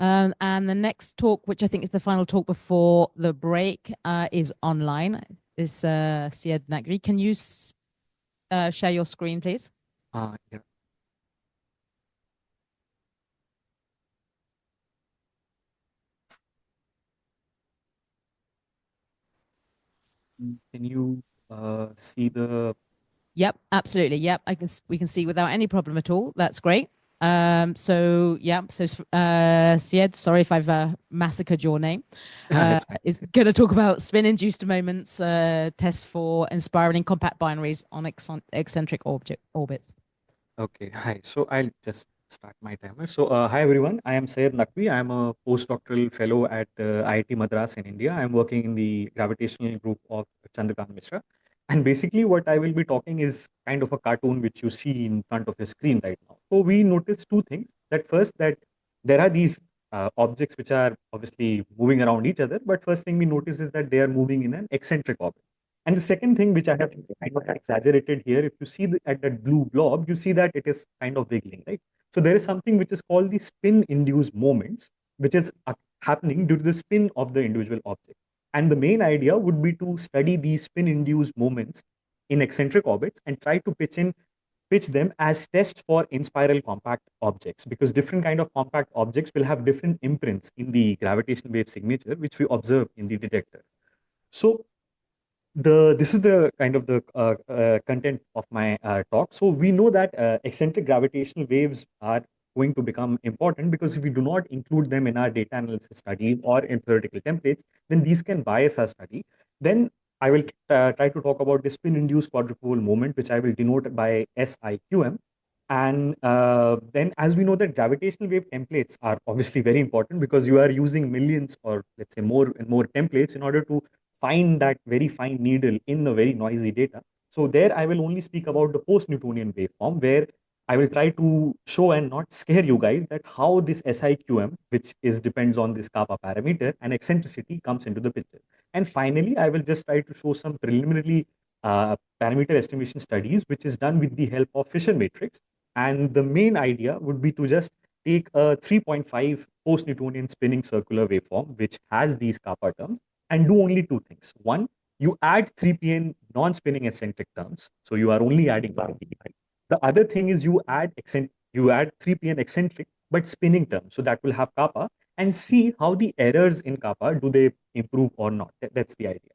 And the next talk, which I think is the final talk before the break, is online. Is Syed Nagri. Can you share your screen, please? Yeah. Can you see the? Yep, absolutely. Yep, we can see without any problem at all. That's great. So yeah, so Syed, sorry if I've massacred your name. It's fine. Is going to talk about spin-induced moments, tests for inspiring compact binaries on eccentric orbits. Okay. Hi. So I'll just start my timer. So hi everyone. I am Syed Naqvi. I am a postdoctoral fellow at IIT Madras in India. I'm working in the gravitational group of Chandrakant Mishra. And basically, what I will be talking is kind of a cartoon which you see in front of your screen right now. So we notice two things. That first, that there are these objects which are obviously moving around each other. But first thing we notice is that they are moving in an eccentric orbit. And the second thing, which I have kind of exaggerated here, if you see at that blue blob, you see that it is kind of wiggling, right? So there is something which is called the spin-induced moments, which is happening due to the spin of the individual object. And the main idea would be to study these spin-induced moments in eccentric orbits and try to pitch them as tests for in-spiral compact objects, because different kind of compact objects will have different imprints in the gravitational wave signature, which we observe in the detector. So this is the kind of the content of my talk. So we know that eccentric gravitational waves are going to become important, because if we do not include them in our data analysis studies or in theoretical templates, then these can bias our study. Then I will try to talk about the spin-induced quadrupole moment, which I will denote by SIQM. And then, as we know, that gravitational wave templates are obviously very important, because you are using millions, or let's say more and more templates, in order to find that very fine needle in the very noisy data. So there I will only speak about the post-Newtonian waveform, where I will try to show and not scare you guys that how this SIQM, which is depends on this kappa parameter and eccentricity, comes into the picture. And finally, I will just try to show some preliminary parameter estimation studies, which is done with the help of Fisher matrix. And the main idea would be to just take a 3.5 post-Newtonian spinning circular waveform, which has these kappa terms, and do only two things. One, you add 3pn non-spinning eccentric terms. So you are only adding parity. The other thing is you add 3pn eccentric but spinning terms. So that will have kappa, and see how the errors in kappa, do they improve or not. That's the idea.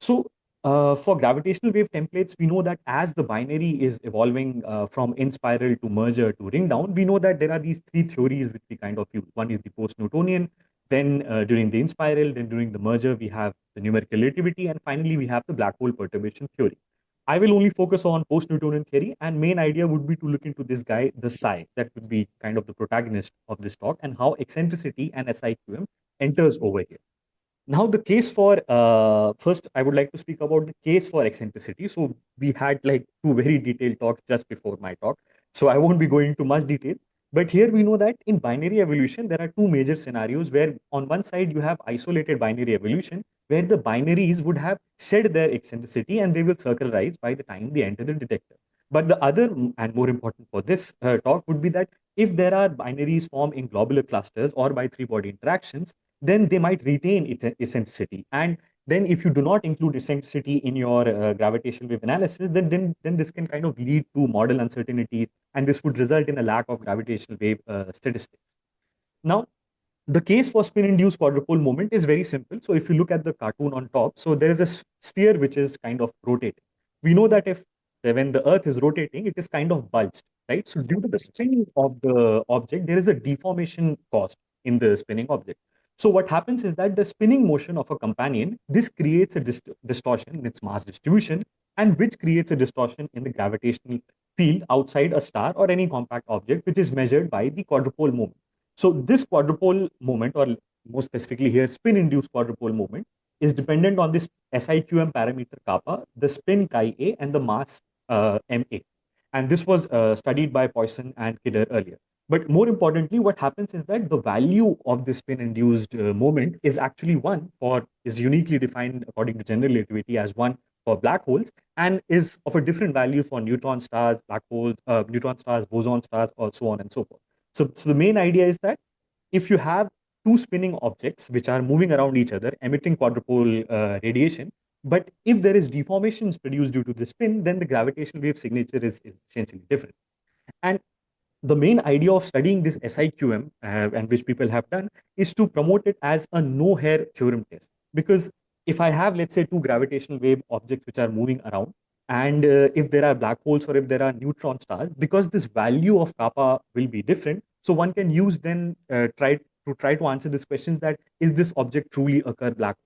So for gravitational wave templates, we know that as the binary is evolving from in spiral to merger to ring down, we know that there are these three theories which we kind of use. One is the post-Newtonian, then during the in spiral, then during the merger, we have the numerical relativity, and finally, we have the black hole perturbation theory. I will only focus on post-Newtonian theory, and main idea would be to look into this guy, the psi, that would be kind of the protagonist of this talk, and how eccentricity and SIQM enters over here. Now, the case for first, I would like to speak about the case for eccentricity. So, we had like two very detailed talks just before my talk. So, I won't be going into much detail. But here we know that in binary evolution, there are two major scenarios where, on one side, you have isolated binary evolution, where the binaries would have shed their eccentricity and they will circularize by the time they enter the detector. But the other and more important for this talk would be that if there are binaries formed in globular clusters or by three body interactions, then they might retain eccentricity. And then if you do not include eccentricity in your gravitational wave analysis, then this can kind of lead to model uncertainties, and this would result in a lack of gravitational wave statistics. Now, the case for spin-induced quadrupole moment is very simple. So if you look at the cartoon on top, so there is a sphere which is kind of rotating. We know that if when the Earth is rotating, it is kind of bulged, right? So due to the spinning of the object, there is a deformation caused in the spinning object. So what happens is that the spinning motion of a companion, this creates a distortion in its mass distribution, and which creates a distortion in the gravitational field outside a star or any compact object, which is measured by the quadrupole moment. So this quadrupole moment, or more specifically here, spin-induced quadrupole moment, is dependent on this SIQM parameter kappa, the spin chi a, and the mass ma. And this was studied by Poisson and Kidder earlier. But more importantly, what happens is that the value of the spin-induced moment is actually is uniquely defined according to general relativity as one for black holes, and is of a different value for neutron stars, black holes, neutron stars, boson stars, or so on and so forth. So the main idea is that if you have two spinning objects which are moving around each other, emitting quadrupole radiation, but if there is deformations produced due to the spin, then the gravitational wave signature is essentially different. And the main idea of studying this SIQM, and which people have done, is to promote it as a no-hair theorem test. Because if I have, let's say, two gravitational wave objects which are moving around, and if there are black holes or if there are neutron stars, because this value of kappa will be different, so one can use then try to answer this question that is this object truly a Kerr black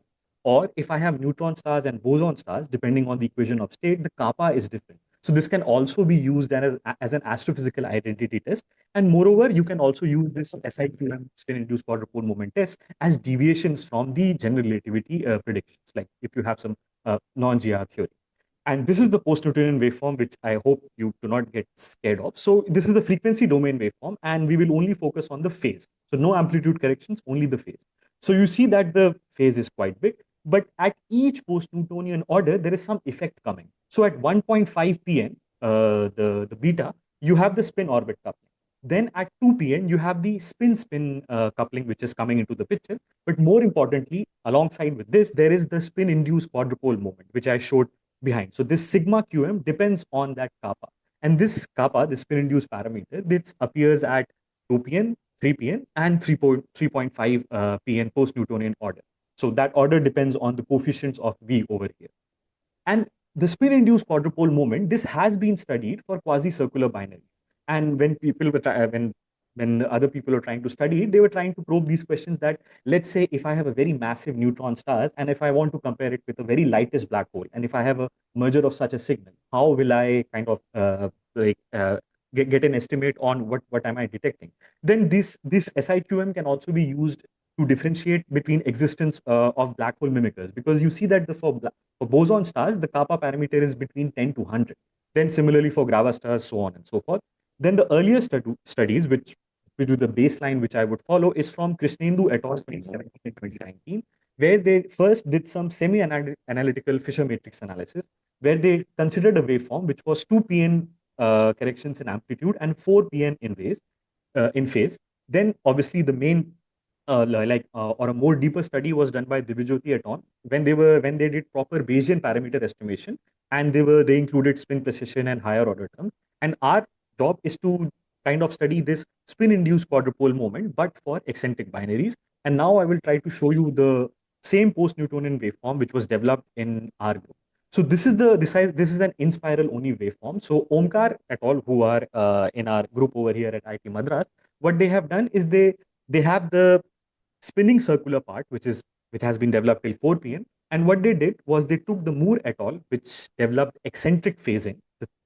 hole? Or if I have neutron stars and boson stars, depending on the equation of state, the kappa is different. So this can also be used as an astrophysical identity test. And moreover, you can also use this SIQM, spin-induced quadrupole moment test, as deviations from the general relativity predictions, like if you have some non-GR theory. And this is the post-Newtonian waveform, which I hope you do not get scared of. So this is the frequency domain waveform, and we will only focus on the phase. So no amplitude corrections, only the phase. So you see that the phase is quite big, but at each post-Newtonian order, there is some effect coming. So at 1.5 pn, the beta, you have the spin-orbit coupling. Then at 2 pn, you have the spin-spin coupling, which is coming into the picture. But more importantly, alongside with this, there is the spin-induced quadrupole moment, which I showed behind. So this sigma QM depends on that kappa. And this kappa, the spin-induced parameter, this appears at 2 pn, 3 pn, and 3.5 pn post-Newtonian order. So that order depends on the coefficients of V over here. And the spin-induced quadrupole moment, this has been studied for quasi-circular binary. And when people were when other people were trying to study it, they were trying to probe these questions that, let's say, if I have a very massive neutron stars, and if I want to compare it with a very lightest black hole, and if I have a merger of such a signal, how will I kind of get an estimate on what am I detecting? Then this SIQM can also be used to differentiate between existence of black hole mimickers, because you see that for boson stars, the kappa parameter is between 10 to 100. Then similarly for Grava stars, so on and so forth. Then the earlier studies, which do the baseline which I would follow, is from Krishnendu et al. 2017 and 2019, where they first did some semi-analytical Fisher matrix analysis, where they considered a waveform which was 2 pn corrections in amplitude and 4 pn in phase. Then obviously the main or a more deeper study was done by Divijoti et al. when they did proper Bayesian parameter estimation, and they included spin precision and higher order terms. And our job is to kind of study this spin-induced quadrupole moment, but for eccentric binaries. And now I will try to show you the same post-Newtonian waveform which was developed in our group. So this is an in-spiral only waveform. So Omkar et al., who are in our group over here at IIT Madras, what they have done is they have the spinning circular part, which has been developed till 4 pn. And what they did was they took the Moore et al., which developed eccentric phasing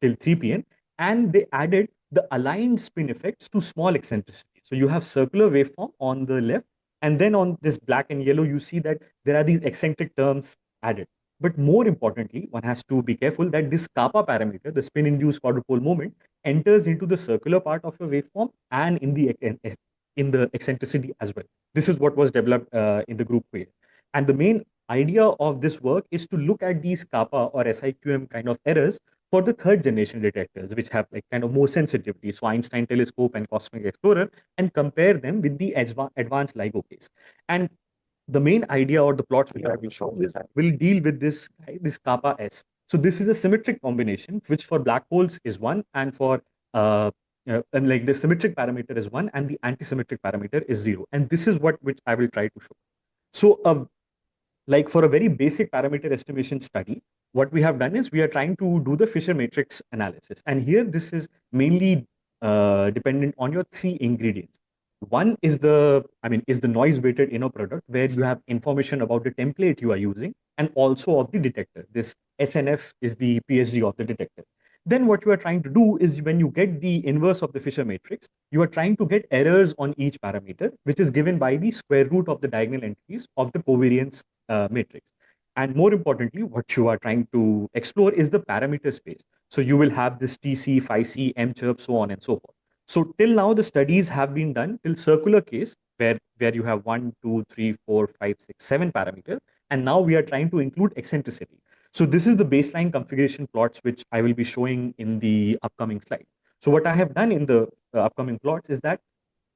till 3 pn, and they added the aligned spin effects to small eccentricity. So you have circular waveform on the left, and then on this black and yellow, you see that there are these eccentric terms added. But more importantly, one has to be careful that this kappa parameter, the spin-induced quadrupole moment, enters into the circular part of your waveform and in the eccentricity as well. This is what was developed in the group way. And the main idea of this work is to look at these kappa or SIQM kind of errors for the third generation detectors, which have like kind of more sensitivity, so Einstein telescope and Cosmic Explorer, and compare them with the advanced LIGO case. And the main idea or the plots which I will show will deal with this kappa S. So this is a symmetric combination, which for black holes is 1, and for and like the symmetric parameter is 1 and the antisymmetric parameter is 0. And this is which I will try to show. So like for a very basic parameter estimation study, what we have done is we are trying to do the Fisher matrix analysis. And here this is mainly dependent on your 3 ingredients. One is the noise weighted inner product, where you have information about the template you are using and also of the detector. This SNF is the PSD of the detector. Then what you are trying to do is, when you get the inverse of the Fisher matrix, you are trying to get errors on each parameter, which is given by the square root of the diagonal entries of the covariance matrix. And more importantly, what you are trying to explore is the parameter space. So you will have this TC, phi C, M chirp, so on and so forth. So till now, the studies have been done till circular case, where you have 1, 2, 3, 4, 5, 6, 7 parameters. And now we are trying to include eccentricity. So this is the baseline configuration plots, which I will be showing in the upcoming slide. So what I have done in the upcoming plots is that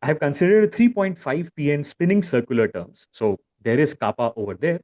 I have considered 3.5 pn spinning circular terms. So there is kappa over there.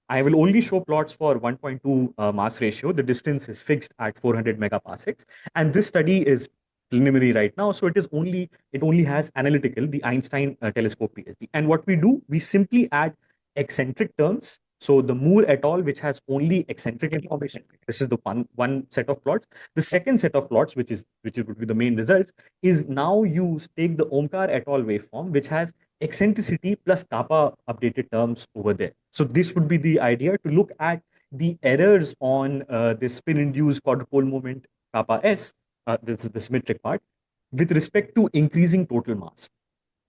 I will only show plots for 1.2 mass ratio. The distance is fixed at 400 megaparsecs. And this study is preliminary right now. So it only has analytical, the Einstein telescope PhD. And what we do, we simply add eccentric terms. So the Moore et al., which has only eccentric information. This is the one set of plots. The second set of plots, which would be the main results, is now you take the Omkar et al. Waveform, which has eccentricity plus kappa updated terms over there. So this would be the idea, to look at the errors on the spin-induced quadrupole moment kappa s, this is the symmetric part, with respect to increasing total mass.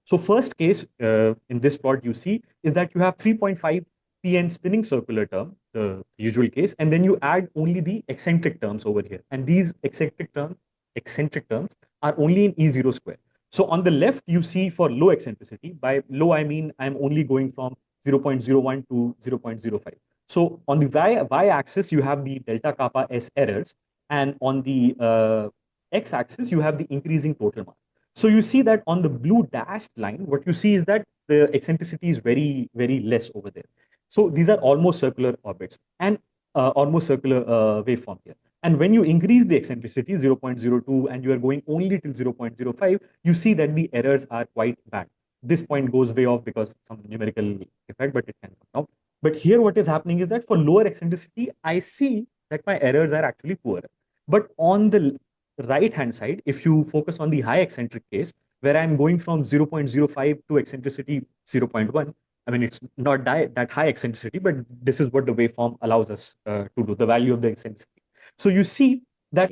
So first case in this plot you see is that you have 3.5 pn spinning circular term, the usual case, and then you add only the eccentric terms over here. And these eccentric terms are only in E0 square. So on the left, you see for low eccentricity. By low, I mean I'm only going from 0.01 to 0.05. So on the y-axis, you have the delta kappa s errors, and on the x-axis, you have the increasing total mass. So you see that on the blue dashed line, what you see is that the eccentricity is very, very less over there. So these are almost circular orbits and almost circular waveform here. And when you increase the eccentricity 0.02 and you are going only till 0.05, you see that the errors are quite bad. This point goes way off because some numerical effect, but it can come out. But here what is happening is that for lower eccentricity, I see that my errors are actually poorer. But on the right hand side, if you focus on the high eccentric case, where I'm going from 0.05 to eccentricity 0.1, I mean, it's not that high eccentricity, but this is what the waveform allows us to do, the value of the eccentricity. So you see that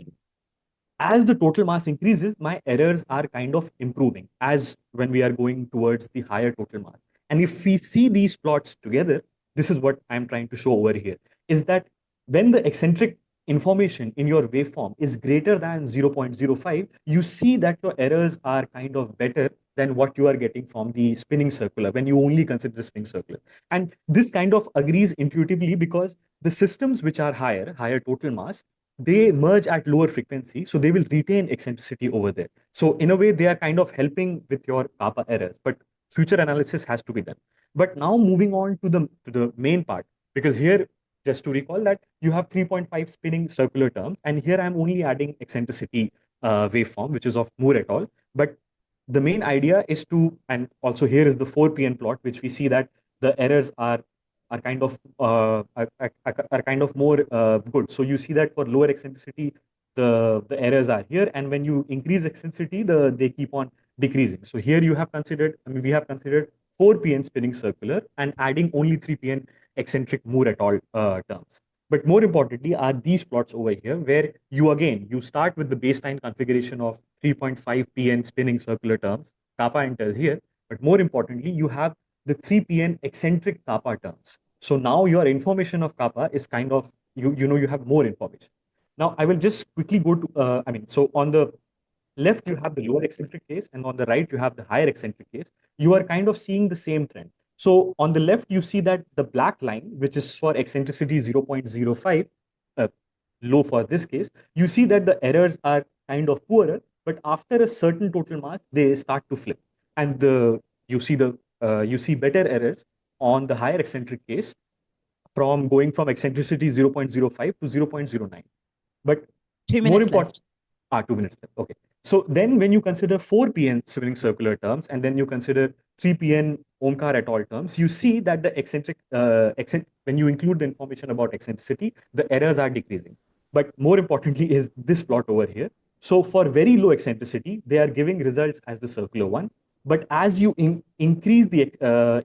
as the total mass increases, my errors are kind of improving as when we are going towards the higher total mass. And if we see these plots together, this is what I'm trying to show over here, is that when the eccentric information in your waveform is greater than 0.05, you see that your errors are kind of better than what you are getting from the spinning circular when you only consider the spinning circular. And this kind of agrees intuitively because the systems which are higher total mass, they merge at lower frequency, so they will retain eccentricity over there. So in a way, they are kind of helping with your kappa errors, but future analysis has to be done. But now moving on to the main part, because here, just to recall that you have 3.5 spinning circular terms, and here I'm only adding eccentricity waveform, which is of Moore et al. But the main idea is to, and also here is the 4pn plot, which we see that the errors are kind of more good. So you see that for lower eccentricity, the errors are here, and when you increase eccentricity, they keep on decreasing. So here you have considered, I mean, we have considered 4pn spinning circular and adding only 3pn eccentric Moore et al. Terms. But more importantly are these plots over here, where you start with the baseline configuration of 3.5 pn spinning circular terms, kappa enters here, but more importantly, you have the 3pn eccentric kappa terms. So now your information of kappa is kind of, you have more information. Now I will just quickly go to, so on the left, you have the lower eccentric case, and on the right, you have the higher eccentric case. You are kind of seeing the same trend. So on the left, you see that the black line, which is for eccentricity 0.05, low for this case, you see that the errors are kind of poorer, but after a certain total mass, they start to flip. And you see better errors on the higher eccentric case from going from eccentricity 0.05 to 0.09. But 2 minutes left. 2 minutes left. Okay. So then when you consider 4pn spinning circular terms, and then you consider 3pn Omkar et al. Terms, you see that the eccentric, when you include the information about eccentricity, the errors are decreasing. But more importantly is this plot over here. So for very low eccentricity, they are giving results as the circular one. But as you increase the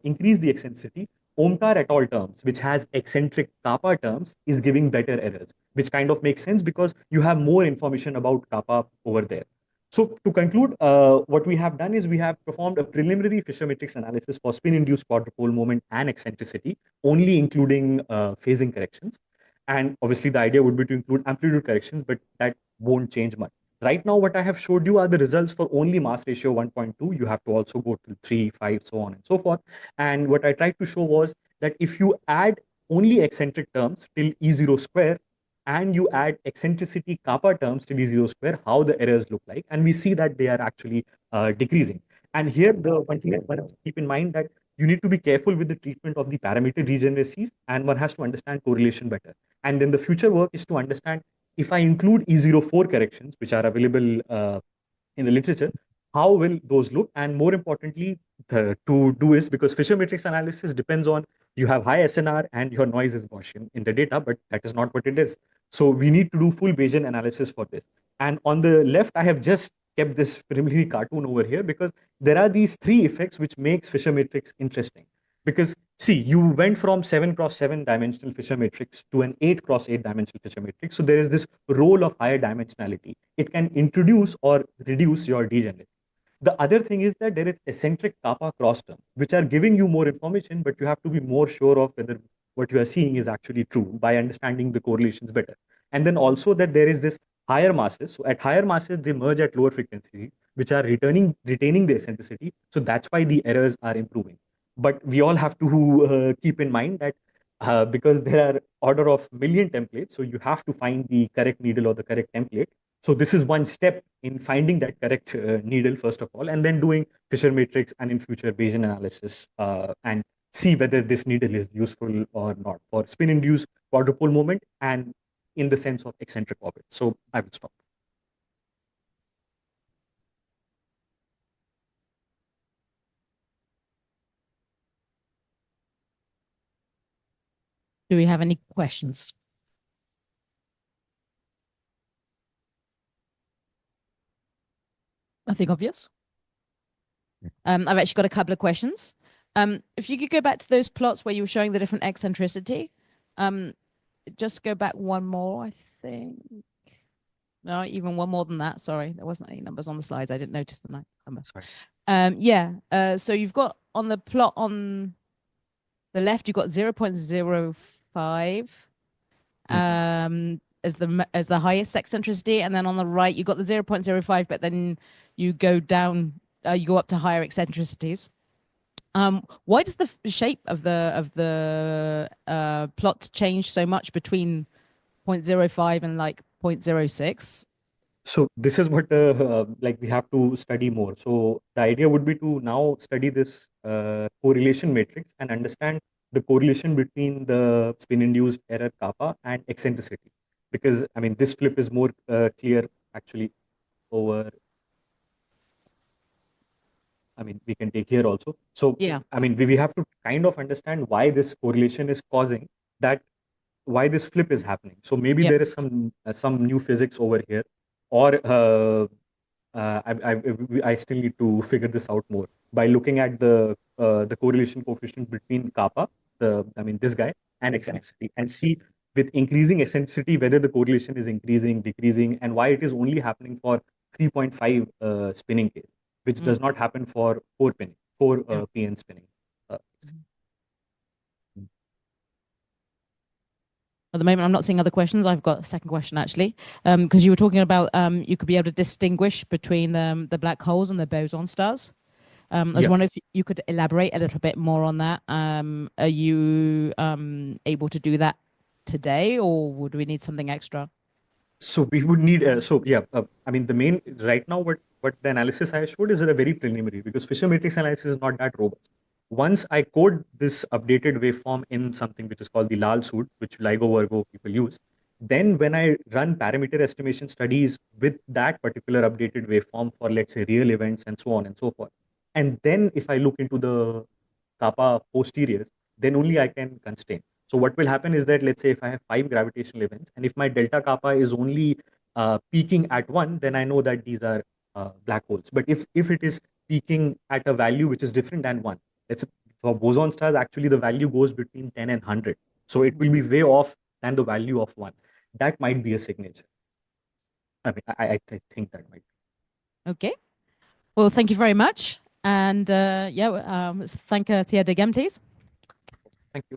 eccentricity, Omkar et al. Terms, which has eccentric kappa terms, is giving better errors, which kind of makes sense because you have more information about kappa over there. So to conclude, what we have done is we have performed a preliminary Fisher matrix analysis for spin-induced quadrupole moment and eccentricity, only including phasing corrections. And obviously the idea would be to include amplitude corrections, but that won't change much. Right now, what I have showed you are the results for only mass ratio 1.2. You have to also go to 3, 5, so on and so forth. And what I tried to show was that if you add only eccentric terms till E0 square, and you add eccentricity kappa terms to E0 square, how the errors look like. And we see that they are actually decreasing. And here, the one thing one has to keep in mind that you need to be careful with the treatment of the parameter degeneracies, and one has to understand correlation better. And then the future work is to understand if I include E04 corrections, which are available in the literature, how will those look? And more importantly, to do is because Fisher matrix analysis depends on you have high SNR and your noise is Gaussian in the data, but that is not what it is. So we need to do full Bayesian analysis for this. And on the left, I have just kept this preliminary cartoon over here because there are these three effects which makes Fisher matrix interesting. Because see, you went from 7x7 dimensional Fisher matrix to an 8x8 dimensional Fisher matrix. So there is this role of higher dimensionality. It can introduce or reduce your degenerate. The other thing is that there is eccentric kappa cross term, which are giving you more information, but you have to be more sure of whether what you are seeing is actually true by understanding the correlations better. And then also that there is this higher masses. So at higher masses, they merge at lower frequency, which are retaining the eccentricity. So that's why the errors are improving. But we all have to keep in mind that because there are order of million templates, so you have to find the correct needle or the correct template. So this is one step in finding that correct needle, first of all, and then doing Fisher matrix and in future Bayesian analysis and see whether this needle is useful or not for spin-induced quadrupole moment and in the sense of eccentric orbit. So I will stop. Do we have any questions? I think obvious. I've actually got a couple of questions. If you could go back to those plots where you were showing the different eccentricity, just go back one more, I think. No, even one more than that. Sorry, there wasn't any numbers on the slides. I didn't notice the number. Sorry. Yeah. So you've got on the plot on the left, you've got 0.05 as the highest eccentricity, and then on the right, you got the 0.05, but then you go down, you go up to higher eccentricities. Why does the shape of the plot change so much between 0.05 and like 0.06? So this is what like we have to study more. So the idea would be to now study this correlation matrix and understand the correlation between the spin-induced error kappa and eccentricity. Because I mean, this flip is more clear actually over. I mean, we can take here also. So Yeah. I mean, we have to kind of understand why this correlation is causing that, why this flip is happening. So maybe there is some new physics over here, or I still need to figure this out more by looking at the correlation coefficient between kappa, this guy, and eccentricity, and see with increasing eccentricity whether the correlation is increasing, decreasing, and why it is only happening for 3.5 spinning case, which does not happen for 4 PN spinning. At the moment, I'm not seeing other questions. I've got a second question actually, because you were talking about you could be able to distinguish between the black holes and the boson stars. I was wondering if you could elaborate a little bit more on that. Are you able to do that today, or would we need something extra? So we would need, I mean, the main, right now, what the analysis I showed is a very preliminary because Fisher matrix analysis is not that robust. Once I code this updated waveform in something which is called the Lal suit, which LIGO Virgo people use, then when I run parameter estimation studies with that particular updated waveform for, let's say, real events and so on and so forth, and then if I look into the kappa posteriors, then only I can constrain. So what will happen is that, let's say if I have 5 gravitational events, and if my delta kappa is only peaking at 1, then I know that these are black holes. But if it is peaking at a value which is different than 1, let's say for boson stars, actually the value goes between 10 and 100. So it will be way off than the value of 1. That might be a signature. I mean, I think that might be. Okay. Well, thank you very much. And thank Thierry again, please. Thank you.